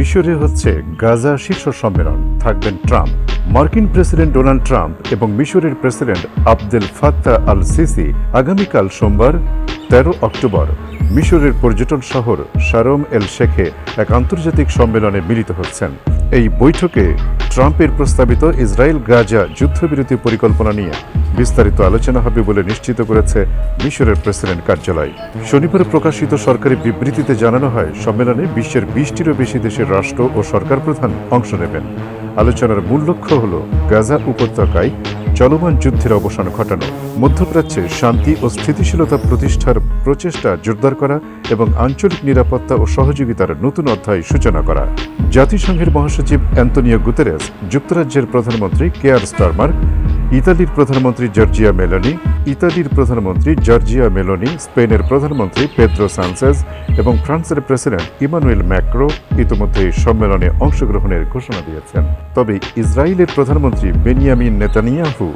মিশরে হচ্ছে গাজা শীর্ষ সম্মেলন, থাকবেন ট্রাম্প। মার্কিন প্রেসিডেন্ট ডোনাল্ড ট্রাম্প এবং মিশরের president Abdel Fattah al CC আগামীকাল সোমবার ১৩ অক্টোবর মিশরের পর্যটন শহর শারম এল শেখে এক আন্তর্জাতিক সম্মেলনে মিলিত হচ্ছেন। এই বৈঠকে ট্রাম্পের প্রস্তাবিত ইসরায়েল গাজা যুদ্ধবিরতি পরিকল্পনা নিয়ে বিস্তারিত আলোচনা হবে বলে নিশ্চিত করেছে মিশরের প্রেসিডেন্ট কার্যালয়। শনিবার প্রকাশিত সরকারি বিবৃতিতে জানানো হয়, সম্মেলনে বিশ্বের ২০টিরও বেশি দেশের রাষ্ট্র ও সরকার প্রধান অংশ নেবেন। আলোচনার মূল লক্ষ্য হল গাজা উপত্যকায় চলমান যুদ্ধের অবসান ঘটানো, মধ্যপ্রাচ্যে শান্তি ও স্থিতিশীলতা প্রতিষ্ঠার প্রচেষ্টা জোরদার করা এবং আঞ্চলিক নিরাপত্তা ও সহযোগিতার নতুন অধ্যায় সূচনা করা। জাতিসংঘের মহাসচিব অ্যান্তোনিও গুতেরেস, যুক্তরাজ্যের প্রধানমন্ত্রী কেয়ার স্টারমার, ইতালির প্রধানমন্ত্রী জর্জিয়া মেলোনি, স্পেনের প্রধানমন্ত্রী পেদ্রো সানচেজ এবং ফ্রান্সের প্রেসিডেন্ট ইমানুয়েল ম্যাক্রো ইতিমধ্যে সম্মেলনে অংশগ্রহণের ঘোষণা দিয়েছেন। তবে ইসরায়েলের প্রধানমন্ত্রী বেনিয়ামিন নেতানিয়াহু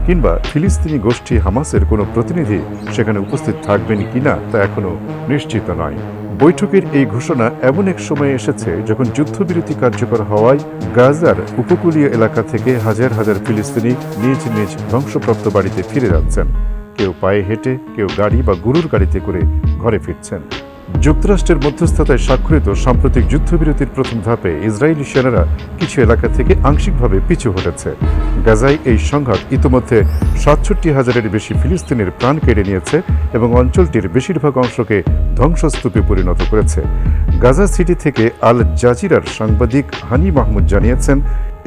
কিংবা ফিলিস্তিনি গোষ্ঠী হামাসের কোনো প্রতিনিধি সেখানে উপস্থিত থাকবেন কিনা তা এখনও নিশ্চিত নয়। বৈঠকের এই ঘোষণা এমন এক সময়ে এসেছে যখন যুদ্ধবিরতি কার্যকর হওয়ায় গাজার উপকূলীয় এলাকা থেকে হাজার হাজার ফিলিস্তিনি নিজ নিজ ধ্বংসপ্রাপ্ত বাড়িতে ফিরে যাচ্ছেন। কেউ পায়ে হেঁটে, কেউ গাড়ি বা গরুর গাড়িতে করে ঘরে ফিরছেন। যুক্তরাষ্ট্রের মধ্যস্থতায় স্বাক্ষরিত সাম্প্রতিক যুদ্ধবিরতির প্রথম ধাপে ইসরায়েলি সেনারা কিছু এলাকা থেকে আংশিকভাবে পিছু হটেছে। গাজায় এই সংঘাত ইতিমধ্যে ৬৭,০০০-এর বেশি ফিলিস্তিনের প্রাণ কেড়ে নিয়েছে এবং অঞ্চলটির বেশিরভাগ অংশকে ধ্বংসস্তূপে পরিণত করেছে। গাজা সিটি থেকে আল জাজিরার সাংবাদিক হানি মাহমুদ জানিয়েছেন,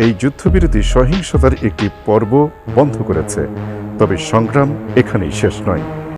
এই যুদ্ধবিরতি সহিংসতার একটি পর্ব বন্ধ করেছে, তবে সংগ্রাম এখানেই শেষ নয়।